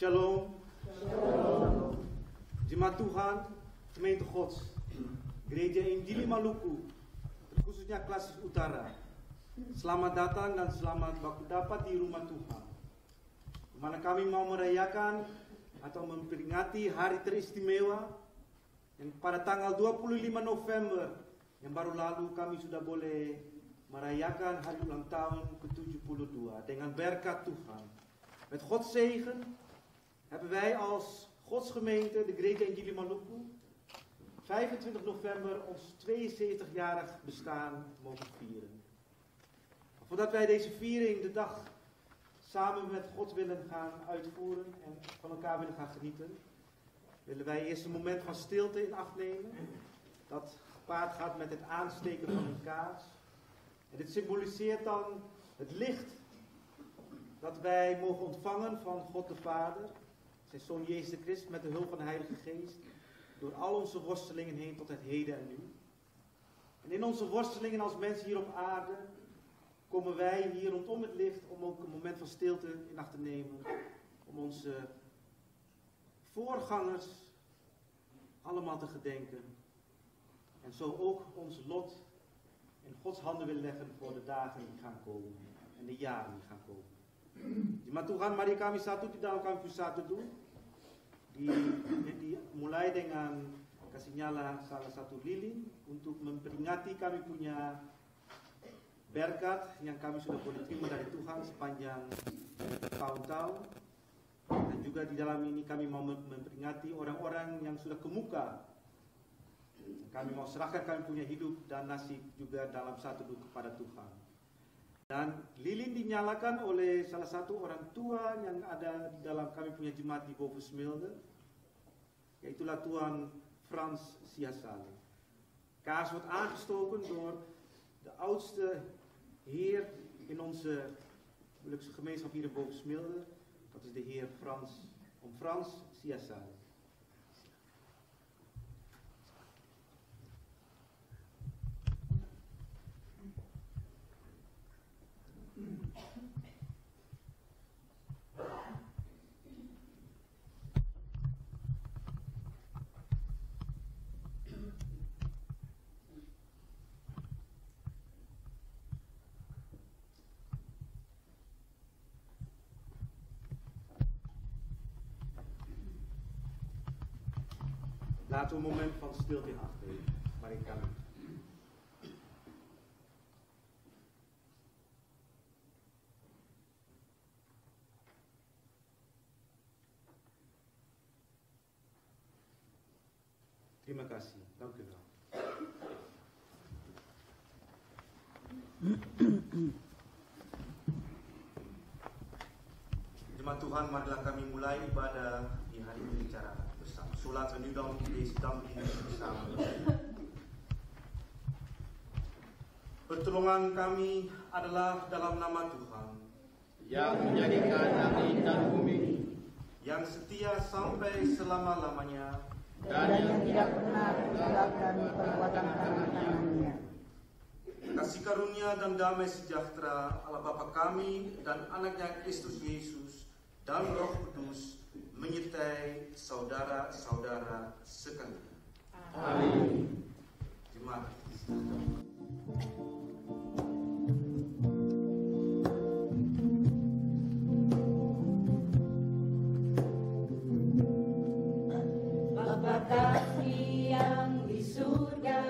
Shalom. Shalom. Jemaat Tuhan, gemeente Gods, gereja Injili Maluku, khususnya Klasis Utara. Selamat datang dan selamat baku dapat di rumah Tuhan, di mana kami mau merayakan atau memperingati hari teristimewa yang pada tanggal 25 November yang baru lalu kami sudah boleh merayakan hari ulang tahun ke-72 dengan berkat Tuhan. Met Gods zegen hebben wij als Godsgemeente, de Gereja Injili Maluku, 25 november ons 72-jarig bestaan mogen vieren. Voordat wij deze viering de dag samen met God willen gaan uitvoeren en van elkaar willen gaan genieten, willen wij eerst een moment van stilte in acht nemen. Dat gepaard gaat met het aansteken van een kaars. En dit symboliseert dan het licht dat wij mogen ontvangen van God de Vader, zijn Zoon Jezus Christus, met de hulp van de Heilige Geest, door al onze worstelingen heen tot het heden en nu. En in onze worstelingen als mensen hier op aarde, komen wij hier rondom het licht om ook een moment van stilte in acht te nemen, om onze voorgangers allemaal te gedenken. En zo ook ons lot in Gods handen willen leggen voor de dagen die gaan komen en de jaren die gaan komen. Jemaat Tuhan, mari kami satu di dalam kami satu dulu. Mulai dengan kasih nyala salah satu lilin untuk memperingati kami punya berkat yang kami sudah boleh terima dari Tuhan sepanjang tahun-tahun. Dan juga di dalam ini kami mau memperingati orang-orang yang sudah kemuka. Kami mau serahkan kami punya hidup dan nasib juga dalam satu doa kepada Tuhan. Dan lilin dinyalakan oleh salah satu orang tua yang ada di dalam kami punya jemaat di Bovensmilde, yaitulah Tuan Frans Siasale. Kaars wordt aangestoken door de oudste heer in onze gemeenschap hier in Bovensmilde. Dat is de heer Frans Siasale. Laten we een moment van stilte in acht nemen, waarin kan. Terima kasih, dank u wel. Jemaat Tuhan, marilah kami mulai ibadah di hari ini secara bersama. Zo laten we nu dan deze dankdienst bersama. Pertolongan kami adalah dalam nama Tuhan, yang menjadikan langit dan bumi, yang setia sampai selama-lamanya, dan yang tidak pernah meninggalkan perbuatan tangan-tangannya. Kasih karunia dan damai sejahtera Allah Bapa kami dan anaknya Kristus Yesus dan Roh Kudus menyertai saudara-saudara sekalian. Amin. Jemaat Bapa kami yang di surga,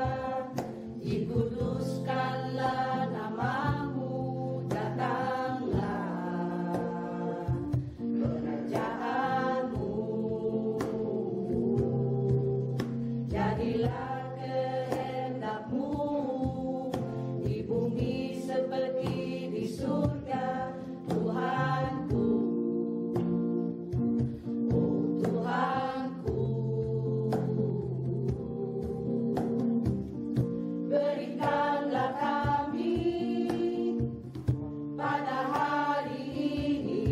dikuduskanlah namamu, datanglah kerajaanmu, jadilah kehendakmu di bumi seperti di surga, Tuhanku. Oh Tuhanku, berikanlah kami pada hari ini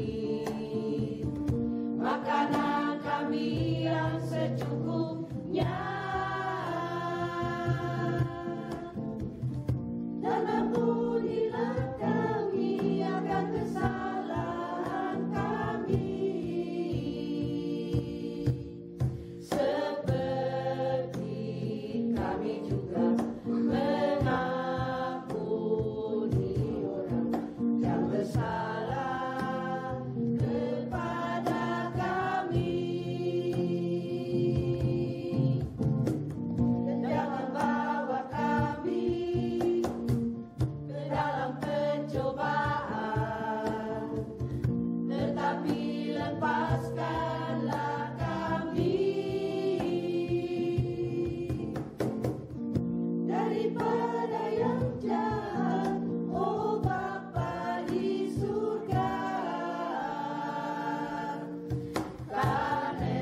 makanan kami yang secukupnya, dan ampunilah kami akan kesalahan kami, seperti kami juga mengampuni orang yang bersalah kepada kami. Dan jangan bawa kami ke dalam pencobaan, tetapi lepaskanlah kami daripada yang jahat, oh Bapa di surga. Karena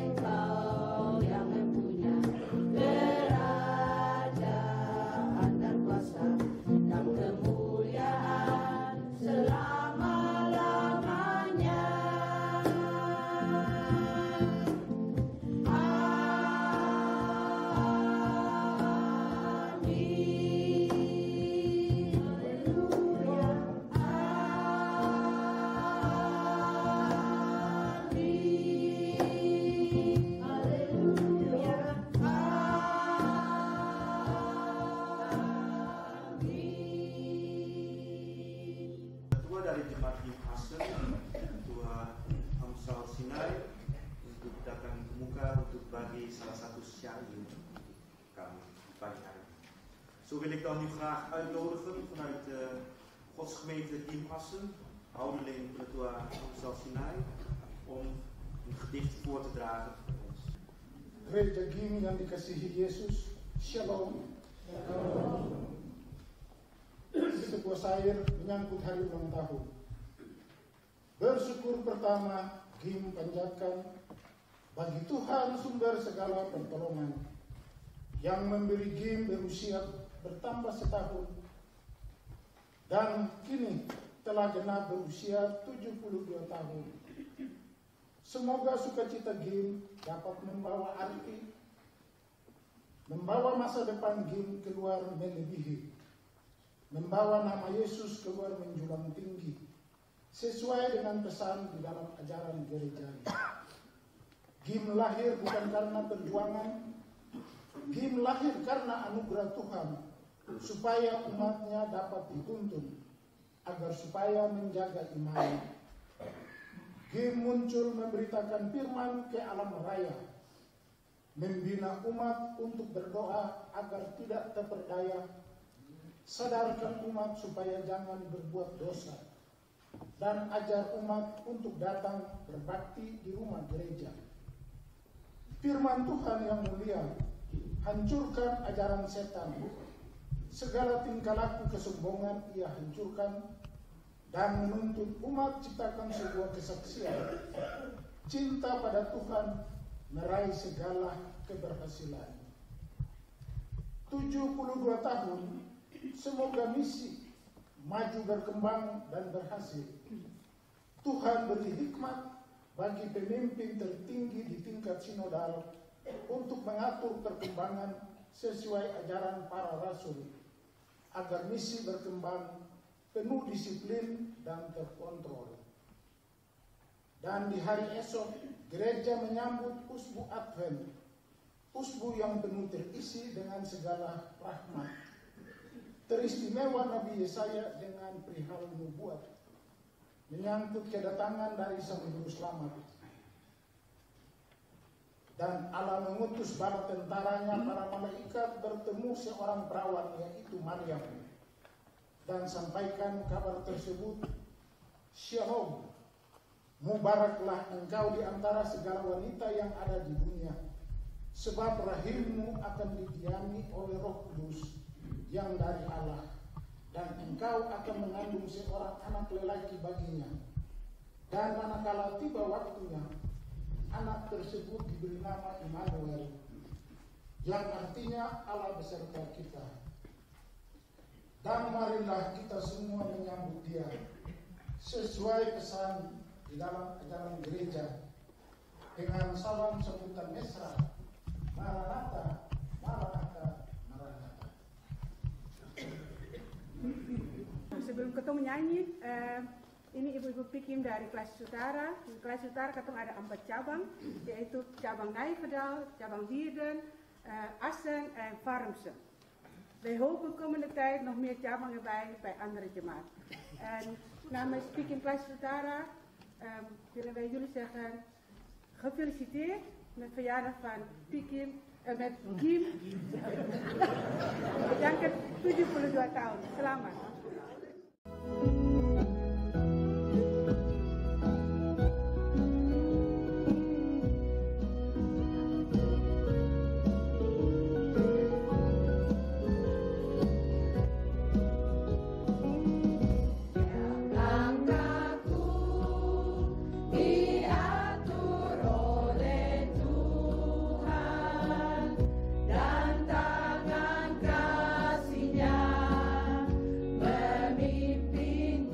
Engkau yang mempunyai kerajaan dan kuasa dan kemuliaan selama-lamanya. Amin. Haleluya. Amin. Haleluya. Amin. Ketua dari Jemaat Gim Asen, Ketua Amsal Sinai, untuk datang ke muka untuk bagi salah satu syair kami pagi hari. Zo wil ik dan nu graag uitnodigen vanuit de Godsgemeente Gim Assen, ouderling Ketua Amsal Sinai, om een gedicht voor te dragen voor ons. Gereja Gim yang dikasihi Yesus, Shalom. Sebuah syair menyangkut hari ulang tahun. Bersyukur pertama Gim panjatkan bagi Tuhan sumber segala pertolongan, yang memberi Gim berusia bertambah setahun, dan kini telah genap berusia 72 tahun. Semoga sukacita Gim dapat membawa arti, membawa masa depan Gim keluar melebihi, membawa nama Yesus keluar menjulang tinggi, sesuai dengan pesan di dalam ajaran gereja. Gim lahir bukan karena perjuangan, Gim lahir karena anugerah Tuhan, supaya umatnya dapat dituntun, agar supaya menjaga iman. Gim muncul memberitakan firman ke alam raya, membina umat untuk berdoa agar tidak terperdaya, sadarkan umat supaya jangan berbuat dosa, dan ajar umat untuk datang berbakti di rumah gereja. Firman Tuhan yang mulia, hancurkan ajaran setan, segala tingkah laku kesombongan ia hancurkan, dan menuntut umat ciptakan sebuah kesaksian cinta pada Tuhan, meraih segala keberhasilan. 72 tahun, semoga misi maju berkembang dan berhasil. Tuhan beri hikmat bagi pemimpin tertinggi di tingkat sinodal untuk mengatur perkembangan sesuai ajaran para rasul, agar misi berkembang penuh disiplin dan terkontrol. Dan di hari esok, gereja menyambut Usbu Advent, usbu yang penuh terisi dengan segala rahmat. Teristimewa Nabi Yesaya dengan perihal nubuat menyangkut kedatangan dari Sang Juru Selamat. Dan Allah mengutus bala tentaranya, para malaikat, bertemu seorang perawan, yaitu Maryam, dan sampaikan kabar tersebut, Shalom, mubaraklah engkau di antara segala wanita yang ada di dunia, sebab rahimmu akan didiami oleh Roh Kudus yang dari Allah, dan engkau akan mengandung seorang anak lelaki baginya. Dan manakala tiba waktunya, anak tersebut diberi nama Immanuel, yang artinya Allah beserta kita. Dan marilah kita semua menyambut dia sesuai pesan di dalam ajaran gereja dengan salam sambutan mesra, Maranatha, Maranatha, Maranatha. Sebelum ketemu menyanyi, ini ibu-ibu Pikim dari kelas utara. Di kelas utara ketemu ada 4 cabang, yaitu cabang Nijverdal, cabang Wierden, Assen en Farmsen. Wij hopen komende tijd nog meer cabingen bij andere jemaat. En namens Pikim Klas Utara willen wij jullie zeggen gefeliciteerd met verjaardag van Pikim, met Kim. Bedankt 72 tahun. Selamat. Pemimpin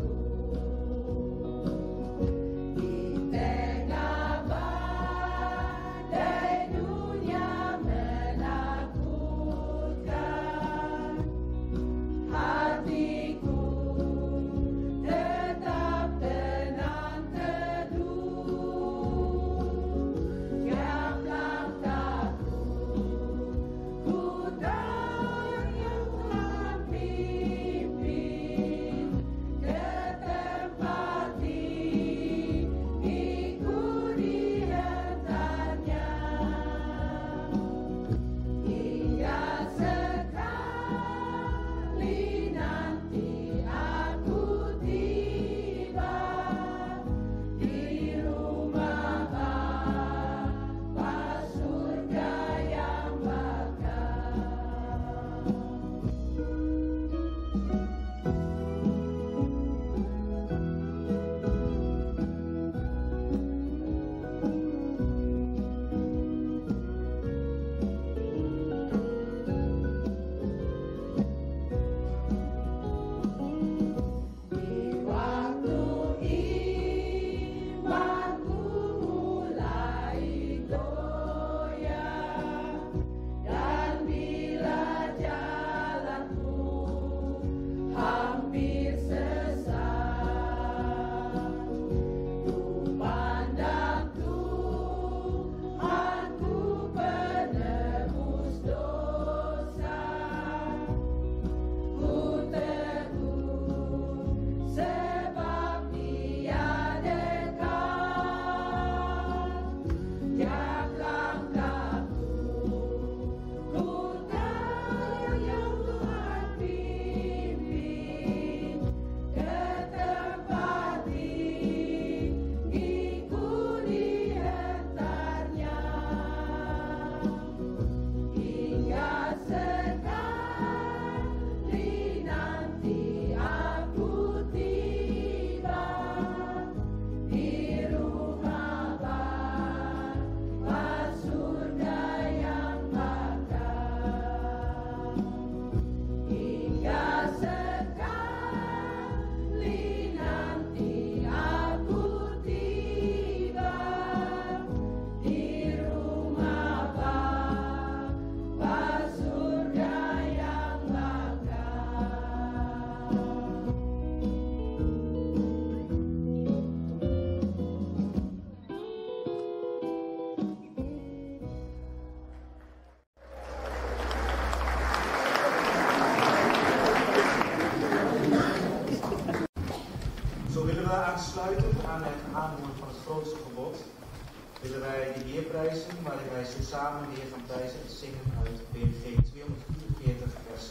wij de Heer prijzen, waarin wij zo samen de Heer gaan prijzen en zingen uit BNG 244 vers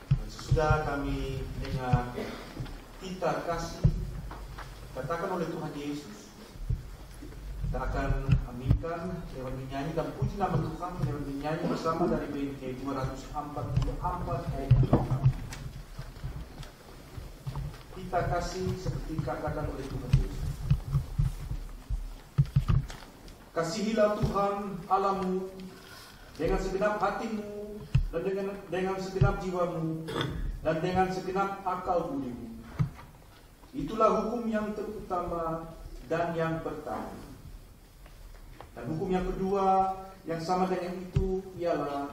1. Dan sesudah kami dengar kita kasih katakan oleh Tuhan Yesus, kita akan aminkan lewat menyanyi dan puji nama Tuhan lewat menyanyi bersama dari BNG 244 ayat yang pertama. Kita kasih seperti katakan oleh Tuhan Yesus. Kasihilah Tuhan Allahmu dengan segenap hatimu dan dengan segenap jiwamu dan dengan segenap akal budimu. Itulah hukum yang terutama dan yang pertama. Dan hukum yang kedua yang sama dengan itu ialah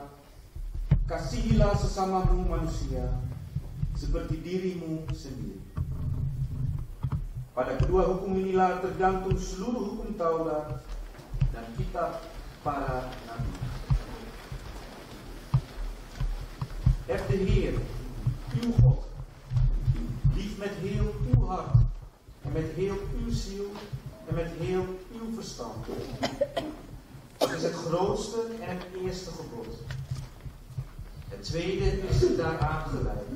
kasihilah sesamamu manusia seperti dirimu sendiri. Pada kedua hukum inilah tergantung seluruh hukum Taurat dan kitab para nabi. Heb de Heer, uw God, lief met heel uw hart en met heel uw ziel en met heel uw verstand. Dat is het grootste en het eerste gebod. Het tweede is daaraan gelijk.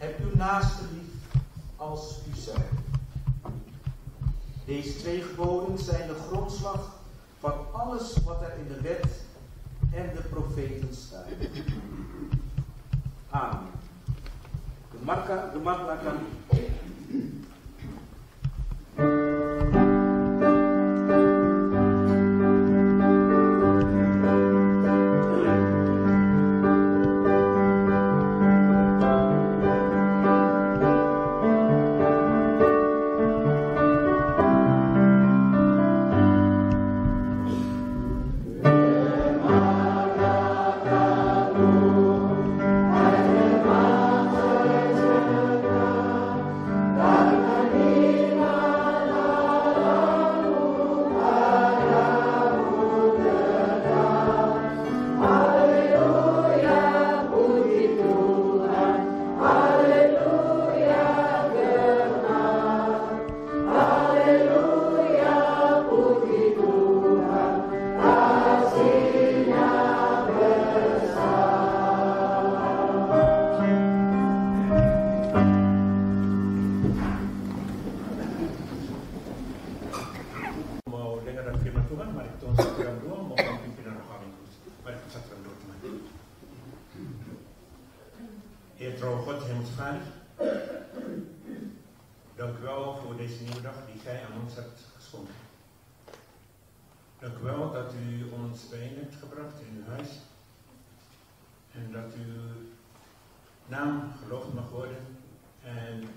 Heb uw naaste lief als uzelf. Deze twee geboden zijn de grondslag van alles wat er in de wet en de profeten staat. Amen. Gemarlah kami. Heer trouw God, Hemelsvader, dank u wel voor deze nieuwe dag die gij aan ons hebt geschonken. Dank u wel dat u ons bijeen hebt gebracht in uw huis en dat uw naam geloofd mag worden en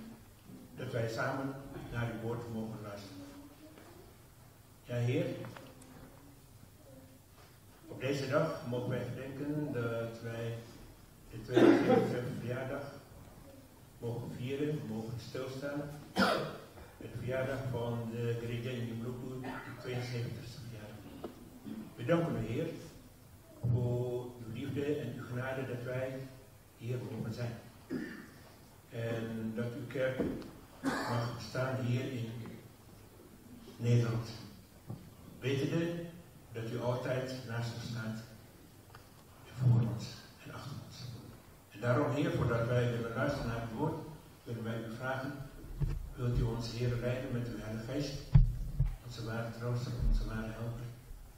dat wij samen naar uw woord mogen luisteren. Ja, Heer, op deze dag mogen wij gedenken dat wij de 72e verjaardag mogen vieren, mogen stilstaan. Het verjaardag van de Greja Indimaloku, de 72e verjaardag. We danken u, Heer, voor uw liefde en uw genade dat wij hier mogen zijn. En dat uw kerk mag bestaan hier in Nederland. Wetende dat u altijd naast ons staat, voor ons en achter ons. En daarom, Heer, voordat wij willen luisteren naar het woord, willen wij u vragen, wilt u ons, Heer, leiden met uw Heilige Geest, onze ware trooster, onze ware helper,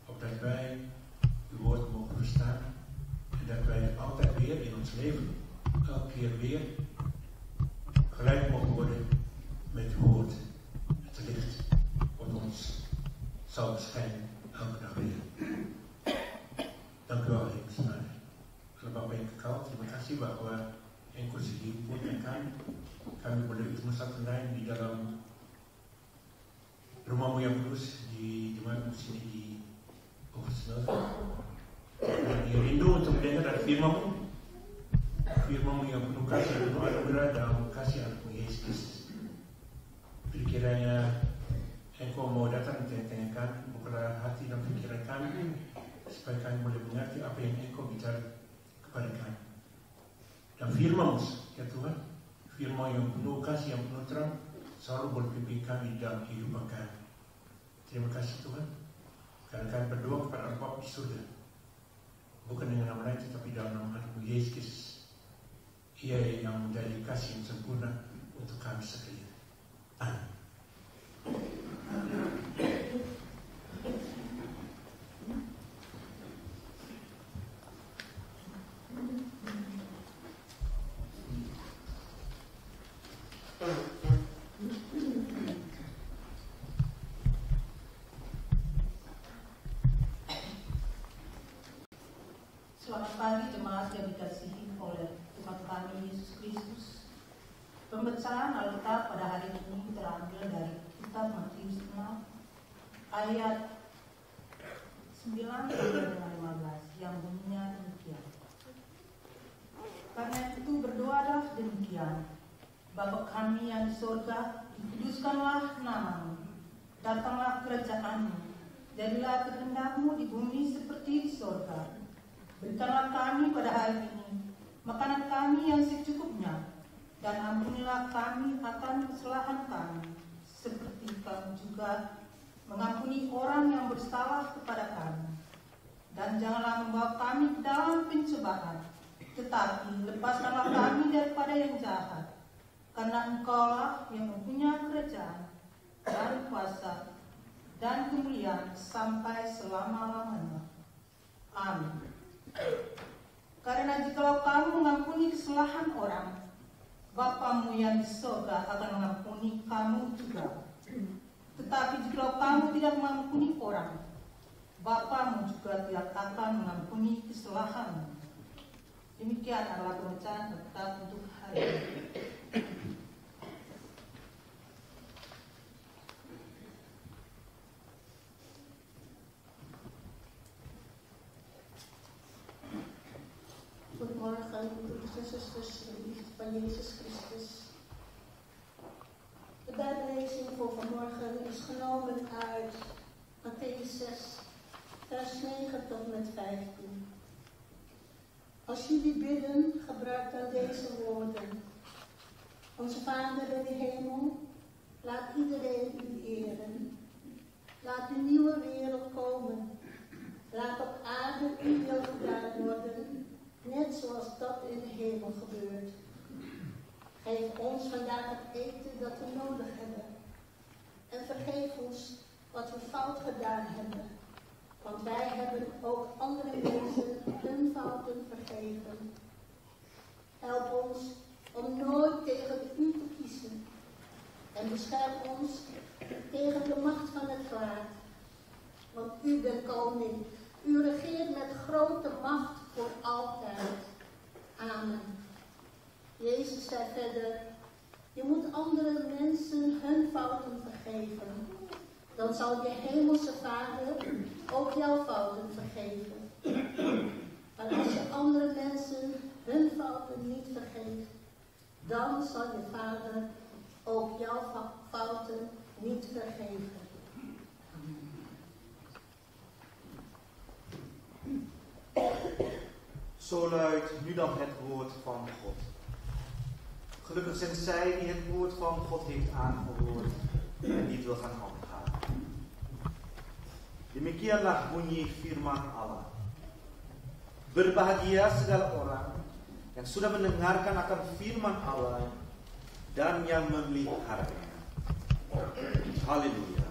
opdat wij uw woord mogen verstaan en dat wij altijd weer in ons leven, elke keer weer, gelijk mogen worden met uw woord. Het licht wat ons zal beschijnen elke dag weer. Dank u wel, Heer. Bapak yang kekal, terima kasih bahwa engkau sediakan kami boleh bertemu satu lain di dalam rumahmu yang kudus di jemaat sini di Oversmelt. Dan rindu untuk mendengar dari firman-Mu yang penuh kasih, penuh anugerah dan kasih anakmu Yesus Kristus. Jadi kiranya engkau mau datang di tengah-tengah kami, bukalah hati dan pikiran kami, supaya kami boleh mengerti apa yang engkau bicara kepada kami. Dan firman-Mu, ya Tuhan, firman yang penuh kasih, yang penuh terang, selalu berpimpin kami dalam kehidupan kami. Terima kasih Tuhan, karena kami berdoa kepada Engkau di surga, bukan dengan nama lain tetapi dalam nama Tuhan Yesus Kristus. Ia yang menjadi kasih yang sempurna untuk kami sekalian. Amin. Selamat pagi jemaat yang dikasihi oleh Tuhan kami Yesus Kristus. Pembacaan Alkitab pada hari ini terambil dari kitab Matius 6 ayat 9 sampai dengan 15 yang bunyinya demikian. Karena itu berdoalah demikian: Bapa kami yang di surga, dikuduskanlah namamu, datanglah kerajaanmu, jadilah kehendak-Mu di bumi seperti di surga. Berikanlah kami pada hari ini makanan kami yang secukupnya, dan ampunilah kami akan kesalahan kami, seperti kami juga mengampuni orang yang bersalah kepada kami. Dan janganlah membawa kami ke dalam pencobaan, tetapi lepaskanlah kami daripada yang jahat. Karena Engkaulah yang mempunyai kerajaan dan kuasa dan kemuliaan sampai selama-lamanya. Amin. Karena jikalau kamu mengampuni kesalahan orang, Bapamu yang di surga akan mengampuni kamu juga. Tetapi jikalau kamu tidak mengampuni orang, Bapamu juga tidak akan mengampuni kesalahanmu. Demikian adalah pembacaan Alkitab untuk hari ini. Goedemorgen, broeders en zusters, in de liefde van Jezus Christus. De Bijbellezing voor vanmorgen is genomen uit Mattheüs 6, vers 9 tot met 15. Als jullie bidden, gebruik dan deze woorden. Onze Vader in de hemel, laat iedereen u eren. Laat een nieuwe wereld komen. Laat op aarde uw wil gedaan worden, net zoals dat in de hemel gebeurt. Geef ons vandaag het eten dat we nodig hebben. En vergeef ons wat we fout gedaan hebben. Want wij hebben ook andere mensen hun fouten vergeven. Help ons om nooit tegen u te kiezen. En bescherm ons tegen de macht van het kwaad. Want u bent koning. U regeert met grote macht voor altijd. Amen. Jezus zei verder: je moet andere mensen hun fouten vergeven. Dan zal je hemelse Vader ook jouw fouten vergeven. Maar als je andere mensen hun fouten niet vergeeft, dan zal je Vader ook jouw fouten niet vergeven. Zo luidt nu dan het woord van God. Gelukkig zijn zij die het woord van God heeft aangehoord en die het wil gaan handhaven. Demikianlah bunyi firman Allah. Berbahagia segala orang yang sudah mendengarkan akan firman Allah dan yang memeliharanya. Haleluya.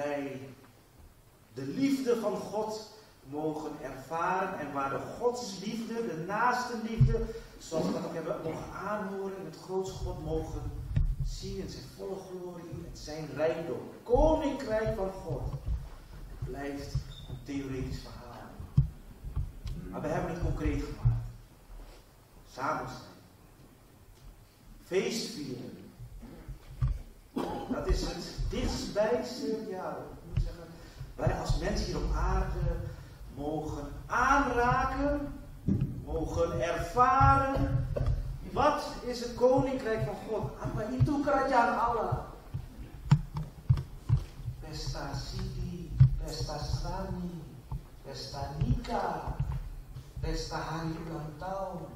wij de liefde van God mogen ervaren en waar de godsliefde, de naastenliefde, zoals we dat ook hebben mogen aanhoren in het grootste God mogen zien in zijn volle glorie, in zijn rijkdom. Koninkrijk van God. Het blijft een theoretisch verhaal. Maar we hebben het concreet gemaakt. Samen zijn. Feest vieren. Dat is het dichtstbijste, ja, ik moet zeggen, wij als mensen hier op aarde mogen aanraken, mogen ervaren. Wat is het koninkrijk van God? Apa itu kerajaan Allah? Pesta Sidi, pesta Srani, pesta Nikah, pesta hari ulang tahun.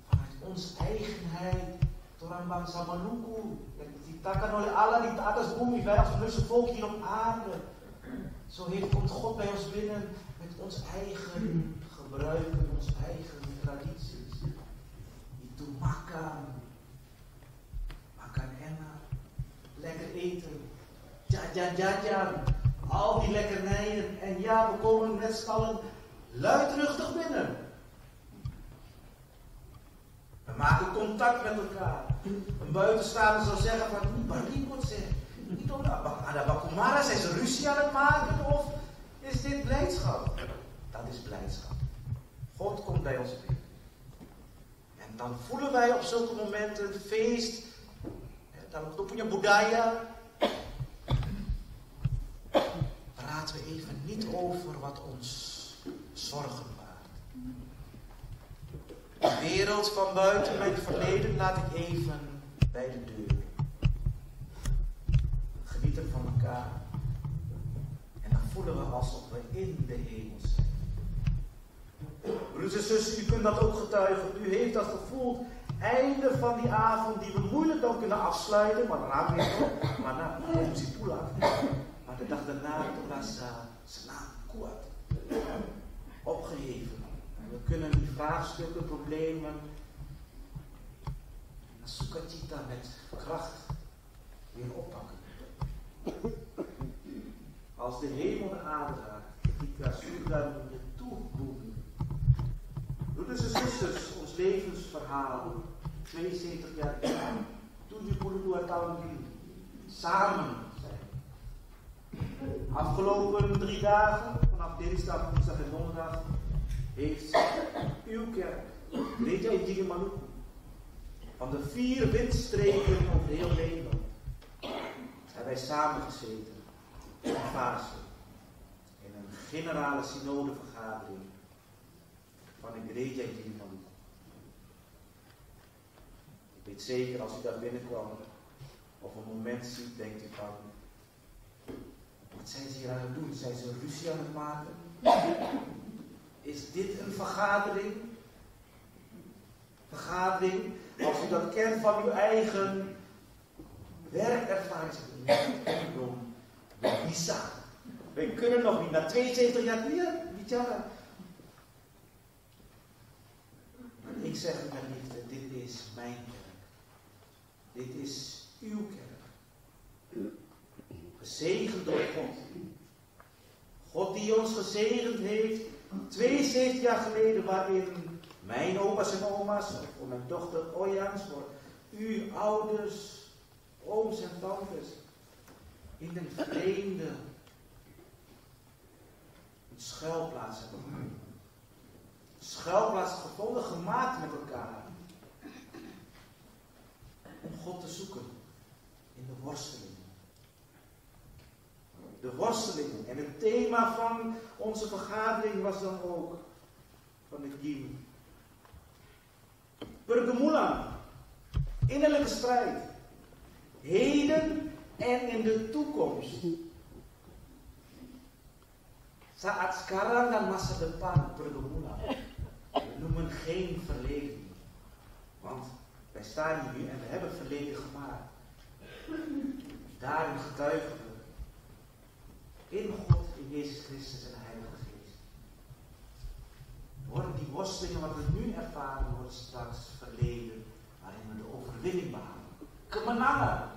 Vanuit onze eigenheid, orang bangsa Maluku, yang diciptakan oleh Allah di atas bumi, wij als Muslim volk hier op aarde. Zo komt God bij ons binnen met ons eigen gebruiken, onze eigen tradities. Itu makan enak, lekker eten, jajan, al die lekkernijen. En ja, we komen met z'n allen luidruchtig binnen. We maken contact met elkaar. Een buitenstaander zou zeggen van, niet barikot zeg. Niet om de Bakumara, zijn ze ruzie aan het maken of is dit blijdschap? Dat is blijdschap. God komt bij ons binnen. En dan voelen wij op zulke momenten een feest. Dan punya budaya. Praten we even niet over wat ons zorgen baart. De wereld van buiten mijn verleden laat ik even bij de deur. Genieten van elkaar. En dan voelen we alsof we in de hemel zijn. Broeders en zussen, u kunt dat ook getuigen. U heeft dat gevoeld. Einde van die avond die we moeilijk dan kunnen afsluiten. Maar daarna weer toch. Maar na, maar de dag daarna toch rasa senang, kuat. Opgeheven. We kunnen die vraagstukken, problemen, sukacita met kracht weer oppakken. Als de hemel de aarde raakt, die kasuurduim de toeboemen. Broeders en zusters, ons levensverhaal, 72 jaar geleden, 72 tahun geleden, samen zijn. Afgelopen 3 dagen, vanaf dinsdag, woensdag en donderdag, heeft uw kerk, Gereja Injili Maluku, van de 4 windstreken over heel Nederland, hebben wij samengezeten in een fase, in een generale synodevergadering van de Gereja Injili Maluku. Ik weet zeker, als u daar binnenkwam, of een moment ziet, denkt u van, wat zijn ze hier aan het doen? Zijn ze ruzie aan het maken? Is dit een vergadering? Vergadering, als u dat kent van uw eigen werkervaring. Bisa. Wij kunnen nog niet na 72 jaar weer bicara. Maar ik zeg u mijn liefde, dit is mijn kerk. Dit is uw kerk. Gezegend door God. God die ons gezegend heeft 72 jaar geleden, waarin mijn opa's en oma's, voor mijn dochter Oyans, voor uw ouders, ooms en tantes, in den vreemde een schuilplaats hebben gemaakt. Een schuilplaats gevonden, gemaakt met elkaar. Om God te zoeken in de worstelingen. De worstelingen. En het thema van onze vergadering was dan ook van de Gim. Pergumulan. Innerlijke strijd. Heden en in de toekomst. Saat sekarang dan masa depan pergumulan. We noemen geen verleden. Want wij staan hier nu en we hebben verleden gemaakt. Daarin getuigen we. In God, in Jezus Christus en de Heilige Geest. Worden die worstelingen wat we nu ervaren, worden straks verleden, waarin we de overwinning behalen. Kemenangan,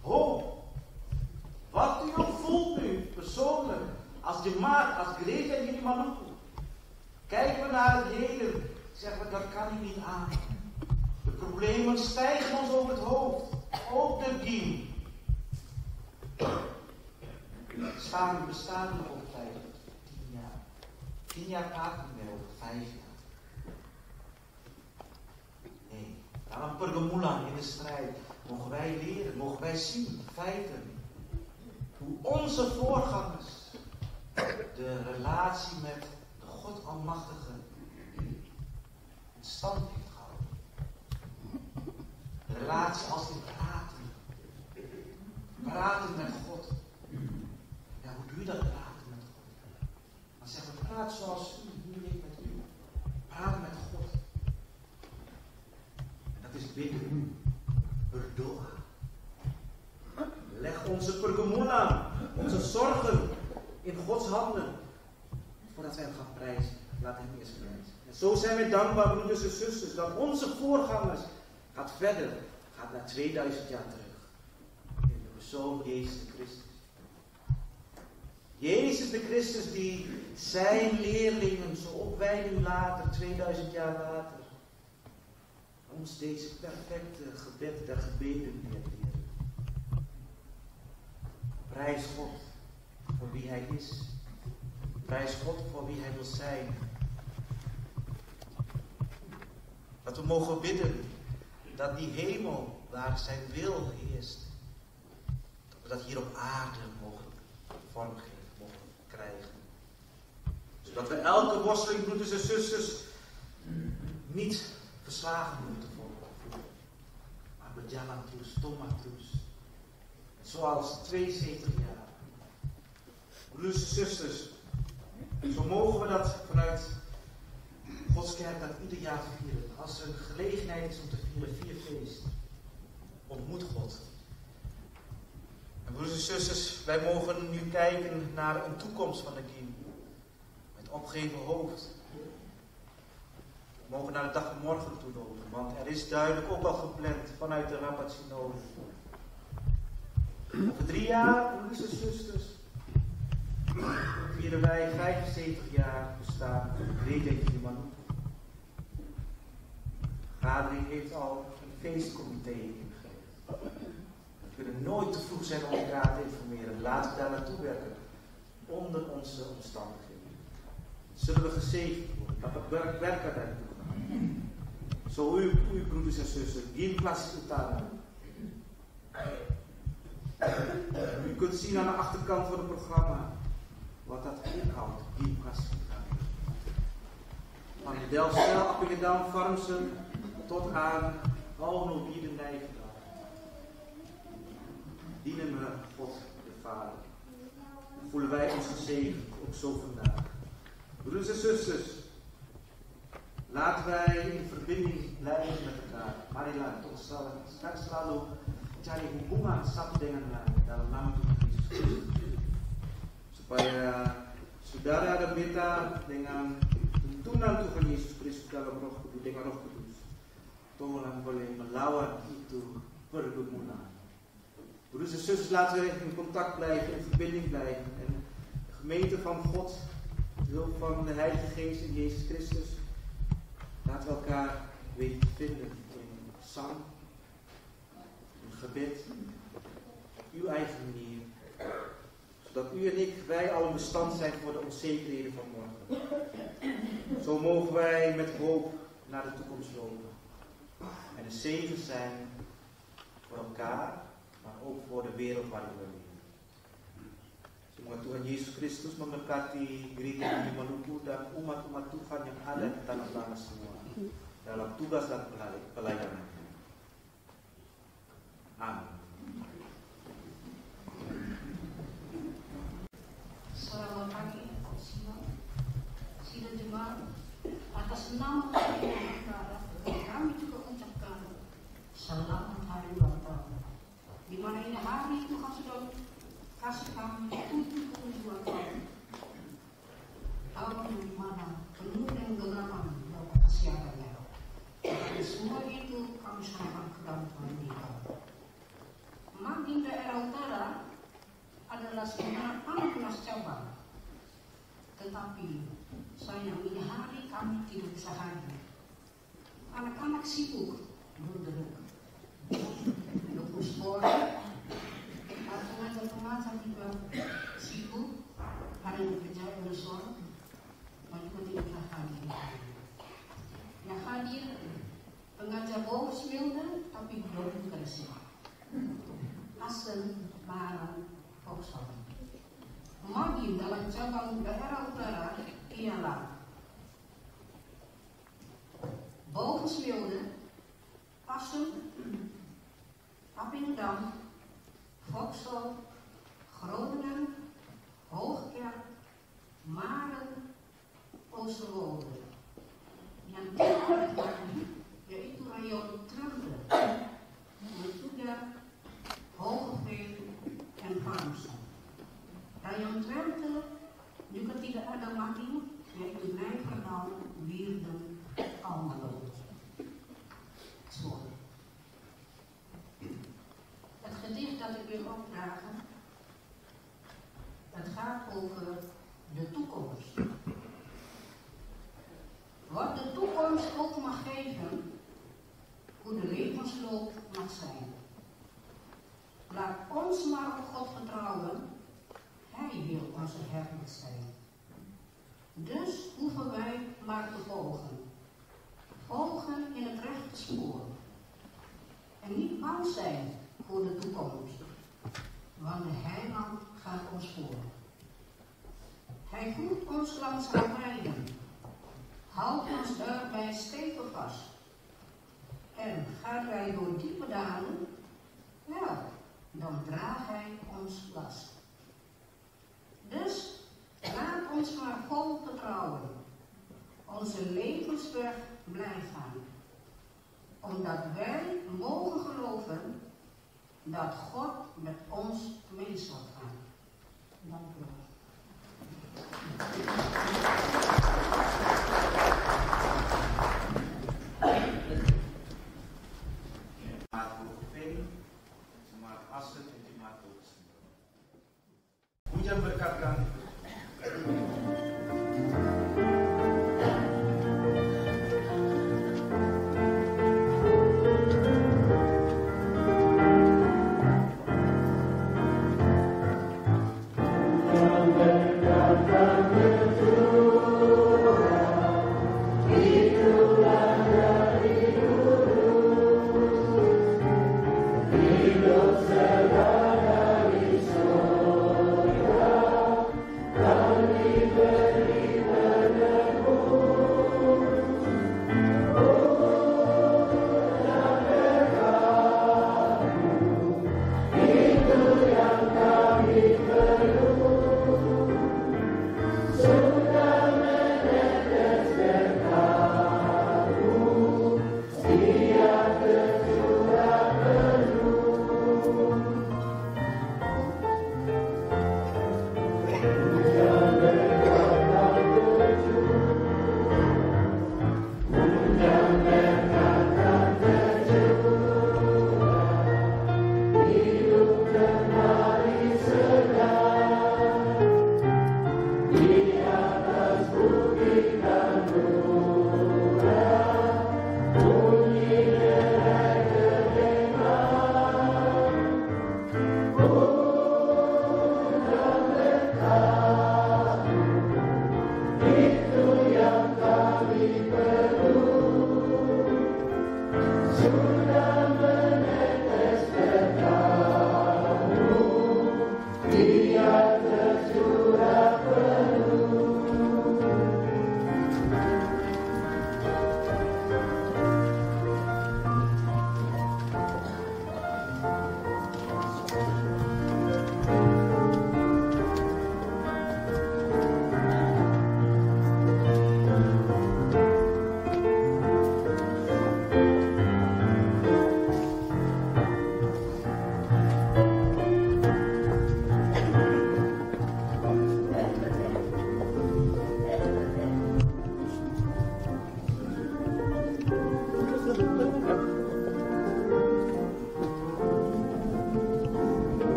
hoop, wat u ook als jemaat, als gereja Indili Maluku, kijken we naar het heden, zeggen we dat kan ik niet aan. De problemen stijgen ons over het hoofd. Ook de dien. We bestaan nog over 10 jaar. 10 jaar praat niet meer over 5 jaar. Nee, naar een pergemulan in de strijd mogen wij leren, mogen wij zien, feiten, hoe onze voorgangers de relatie met de God Almachtige in stand heeft gehouden. De relatie als in praten. Praten met God. Ja, hoe doe je dat praten met God? Dan zeggen we, praat zoals u, hoe ik met u. Praat met God. En dat is bidden. Berdoa. Leg onze pergemulan, onze zorgen in Gods handen. Voordat wij hem gaan prijzen. Laat hem eerst prijzen. En zo zijn we dankbaar, broeders en zusters, dat onze voorgangers gaat verder. Gaat naar 2000 jaar terug. In de persoon Jezus de Christus. Jezus de Christus die zijn leerlingen, zo ook wij nu later, 2000 jaar later, ons deze perfecte gebed der gebeden leert leren. Prijs God voor wie Hij is. Prijs God voor wie Hij wil zijn. Dat we mogen bidden dat die hemel waar zijn wil heerst, dat we dat hier op aarde mogen vormgeven, mogen krijgen. Zodat we elke worsteling, broeders en zusters, niet verslagen moeten worden. Maar berjalan terus, tomatus. Zoals 72 jaar. Broeders en zusters, zo mogen we dat vanuit Gods kerk dat ieder jaar vieren. Als er een gelegenheid is om te vieren, vier feest. Ontmoet God. En broeders en zusters, wij mogen nu kijken naar een toekomst van de dien. Met opgeheven hoofd. We mogen naar de dag van morgen toe lopen. Want er is duidelijk ook al gepland vanuit de Rabat Synode. Over 3 jaar, broeders en zusters, vieren wij 75 jaar bestaan van de Gereja Indili Maluku. De vergadering heeft al een feestcomité ingegeven. We kunnen nooit te vroeg zijn om elkaar te informeren. Laten we daar naartoe werken. Onder onze omstandigheden. Zullen we gezegend worden. Dat we werken daartoe gaan. Zo u broeders en zusters. Gim Klassis Utara. U kunt zien aan de achterkant van het programma wat dat inhoudt. Gim Klassis Utara. Van Delfzijl, Appingedam, Farmsen tot aan Almelo, Wiedenij vandaan. Dienen we God de Vader. Voelen wij ons gezegend, ook zo vandaag. Broeders en zusters, laten wij in verbinding blijven met elkaar. Marilah, kita selalu cari hubungan satu dengan lain dalam nama Tuhan Yesus Kristus. Supaya saudara dan kita dengan tuntunan Tuhan Yesus Kristus dalam Roh Kudus, dengan Roh Kudus, Tuhan boleh melawan itu pergumulan. Broeders en zusters, laten we in contact blijven, in verbinding blijven. En de gemeente van God, de hulp van de Heilige Geest en Jezus Christus, laten we elkaar weten te vinden in zang, in gebed, op uw eigen manier. Zodat u en ik, wij allen bestand zijn voor de onzekerheden van morgen. Zo mogen wij met hoop naar de toekomst lopen. En een zegen zijn voor elkaar, maar ook voor de wereld waarin we leven. Semoga Tuhan Yesus Kristus memberkati Gereja Indili Maluku dan umat-umat Tuhan yang ada di tanah-tanah semua dalam tugas dan pelayanan. Amin. Selamat pagi, sidang jemaat. Atas nama kami juga ucapkan selamat hari ulang tahun. Di mana ini hari Tuhan sudah kasih kami 72 tahun. Tahun di mana penuh dengan genggaman dan kesiapannya. Dan semua itu kami serahkan ke dalam Tuhan kita. Makin daerah utara adalah sebenarnya 16 cabang. tetapi sayangnya hari kami tidak bisa hadir. Anak-anak sibuk bergerak. Dokter sekolah, pengajar-pengajar juga sibuk, ada yang bekerja di sekolah, dan juga tidak bisa hadir. Yang hadir pengajar Boris Wilde, tapi belum kerja. Asen, Barang, Foksal. Magi dalam cabang daerah utara ialah Boris Wilde, Assen, Appingedam, Foksal, Groningen, Hoogkerk, Maren, Oosterwolde. Yang terakhir yaitu rayon Tremde, Metuda, Hogeveen, en Farmstad. Rayon Tremde juga tidak ada lagi, yaitu Nijverdal, Wierden, Almelo. Zwolle. Het gedicht dat ik wil opdragen, dat gaat over de toekomst. Wat de toekomst ook mag geven, hoe de levensloop mag zijn. Laat ons maar op God vertrouwen, Hij wil onze herder zijn. Dus hoeven wij maar te volgen. Volgen in het rechte spoor. En niet bang zijn voor de toekomst, want de Heiland gaat ons voor. Hij voert ons langs haar weiden, houdt ons daarbij stevig vast. En gaan wij door diepe dalen, wel, dan draagt Hij ons last. Dus laat ons maar vol vertrouwen, onze levensweg blijven gaan. Omdat wij mogen geloven dat God met ons mee zal gaan. Dank u wel. Hujan berkatkan.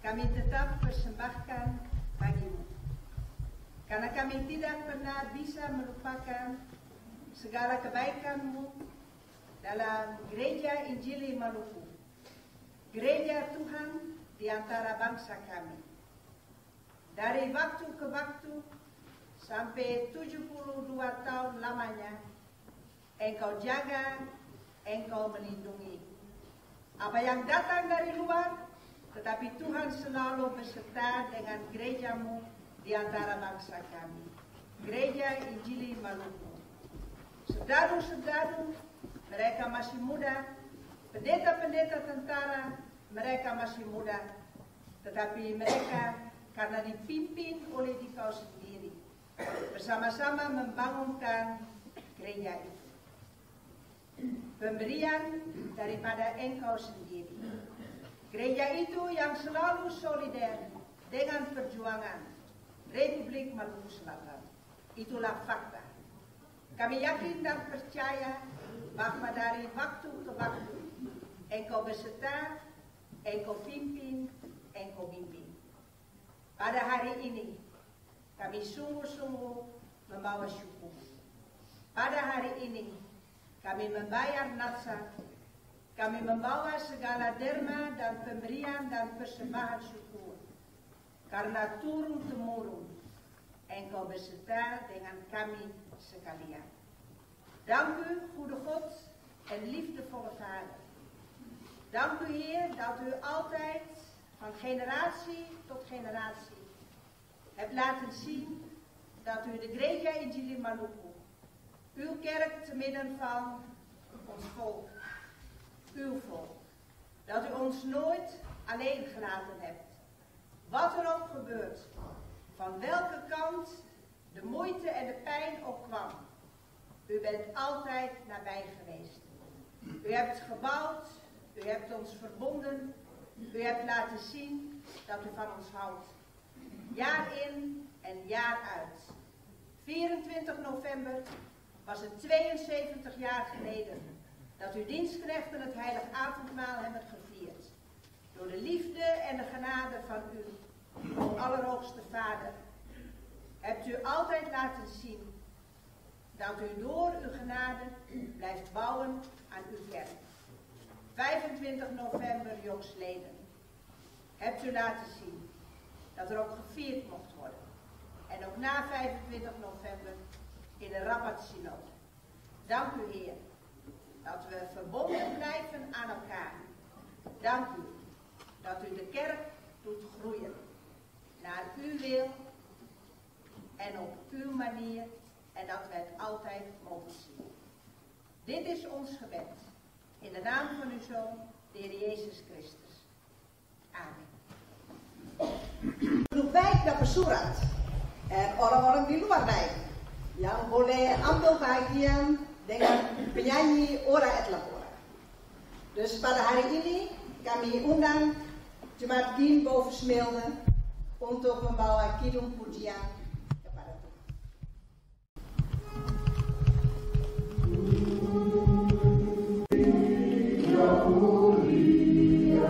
kami tetap persembahkan bagimu. Karena kami tidak pernah bisa melupakan segala kebaikanmu dalam Gereja Injili Maluku, Gereja Tuhan di antara bangsa kami. Dari waktu ke waktu sampai 72 tahun lamanya, Engkau jaga, Engkau melindungi. Apa yang datang dari luar, tetapi Tuhan selalu beserta dengan gerejamu di antara bangsa kami. Gereja Injili Maluku. Saudara-saudara, mereka masih muda. Pendeta-pendeta tentara, mereka masih muda. Tetapi mereka karena dipimpin oleh Dikau sendiri, bersama-sama membangunkan gereja itu. Pemberian daripada Engkau sendiri. Gereja itu yang selalu solider dengan perjuangan Republik Maluku Selatan. Itulah fakta. Kami yakin dan percaya bahwa dari waktu ke waktu Engkau beserta, Engkau pimpin, Engkau bimbing. Pada hari ini kami sungguh-sungguh membawa syukur. Pada hari ini kami membayar nafkah, kami membawa segala derma dan pemberian dan persembahan syukur. Karena turun-temurun Engkau beserta dengan kami sekalian. Dank u, goede God en liefdevolle Vader. Dank u, Heer, dat u altijd van generatie tot generatie hebt laten zien dat u de Gereja Injili Maluku, uw kerk te midden van ons volk, uw volk, dat u ons nooit alleen gelaten hebt. Wat er ook gebeurt, van welke kant de moeite en de pijn ook kwam, u bent altijd nabij geweest. U hebt gebouwd, u hebt ons verbonden, u hebt laten zien dat u van ons houdt. Jaar in en jaar uit. 24 november was het 72 jaar geleden dat uw dienstknechten het heilig avondmaal hebben gevierd. Door de liefde en de genade van u, o Allerhoogste Vader, hebt u altijd laten zien dat u door uw genade blijft bouwen aan uw kerk. 25 november jongstleden hebt u laten zien dat er ook gevierd mocht worden. En ook na 25 november in de Rabat-synode. Dank u, Heer, dat we verbonden blijven aan elkaar. Dank u dat u de kerk doet groeien naar uw wil en op uw manier en dat we het altijd mogen zien. Dit is ons gebed. In de naam van uw Zoon, de Heer Jezus Christus. Amen. Baik dapat surat orang-orang di luar naik yang boleh ambil bagian dengan penyanyi Ora et Labora. Dus pada hari ini kami undang Jemaat Dien boven Smilde untuk membawa kidung pujian kepada Tuhan. Yang mulia,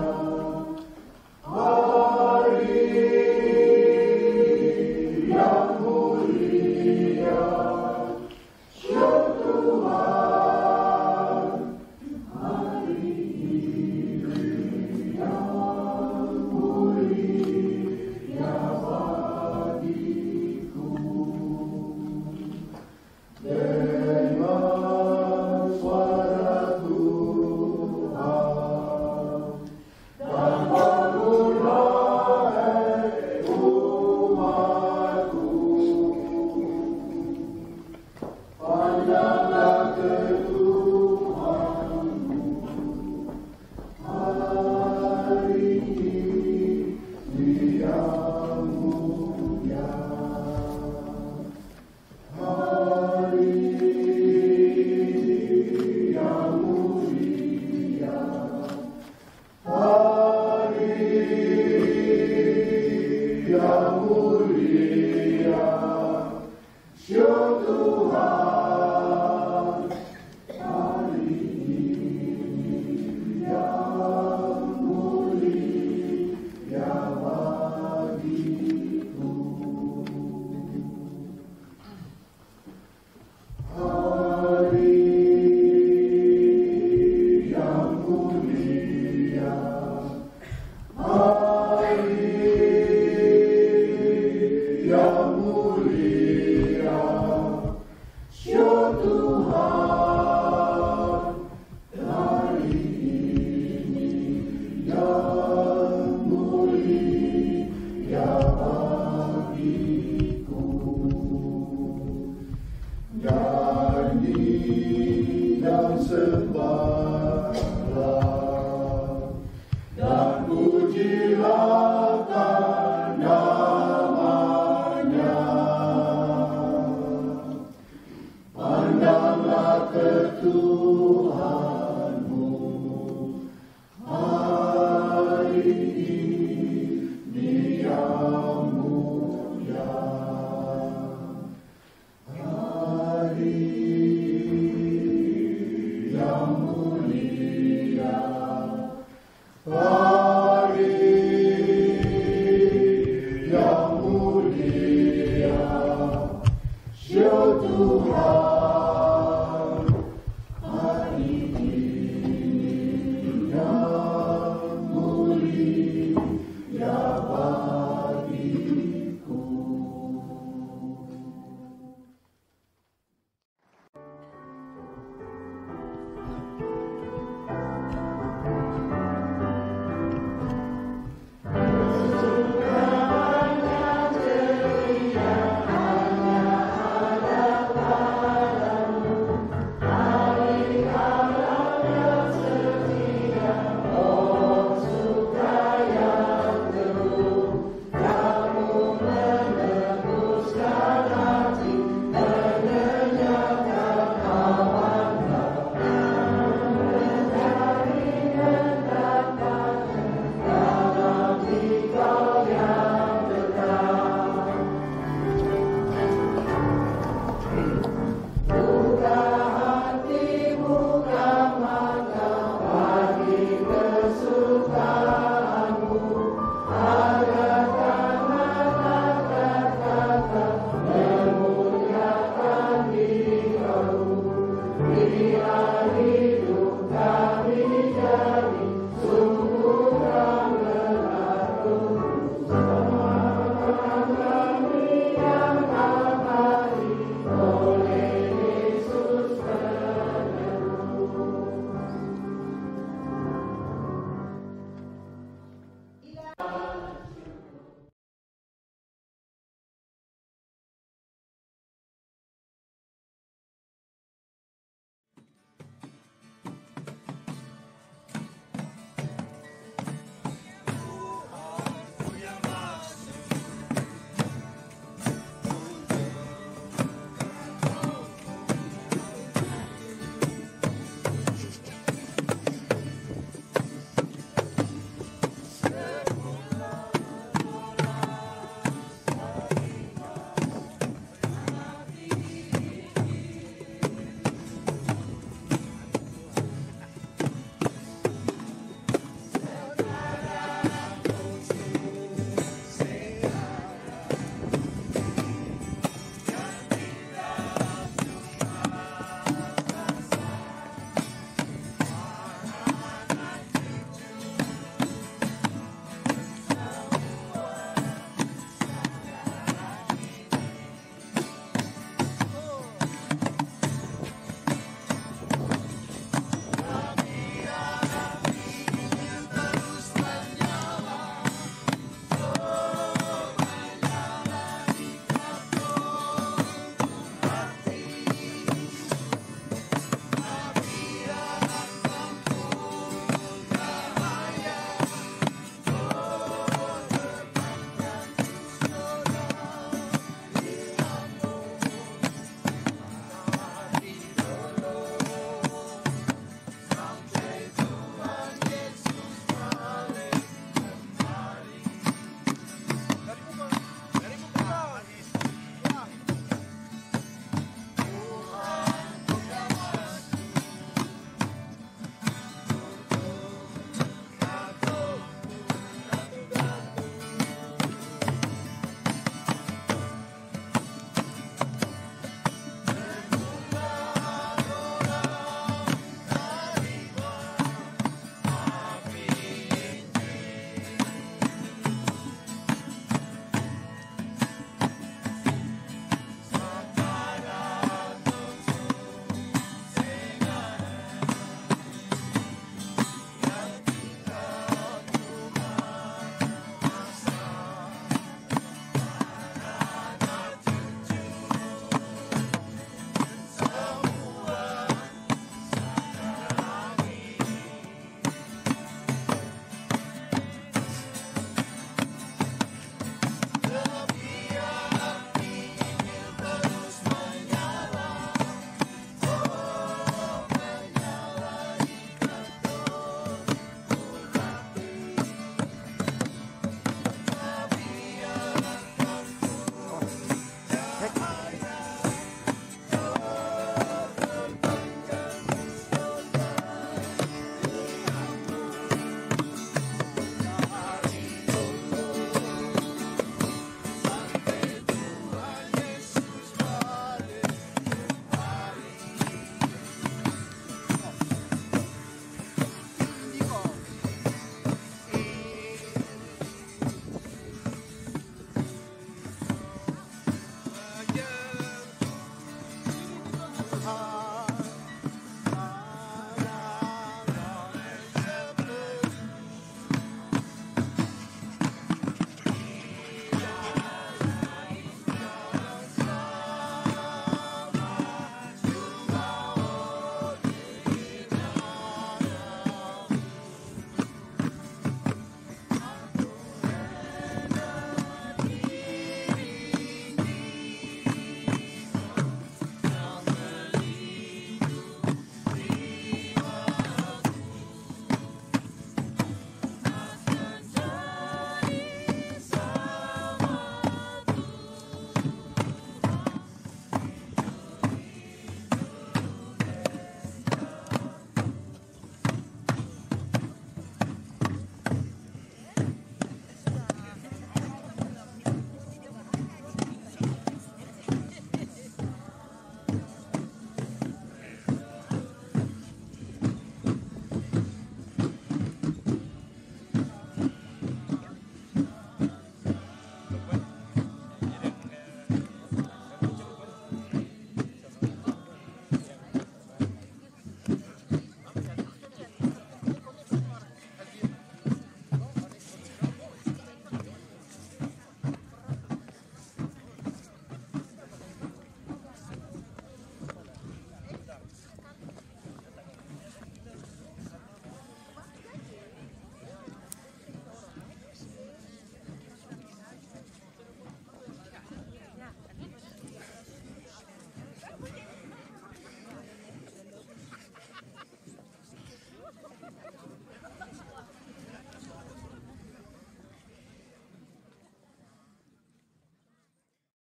Syukur Tuhan.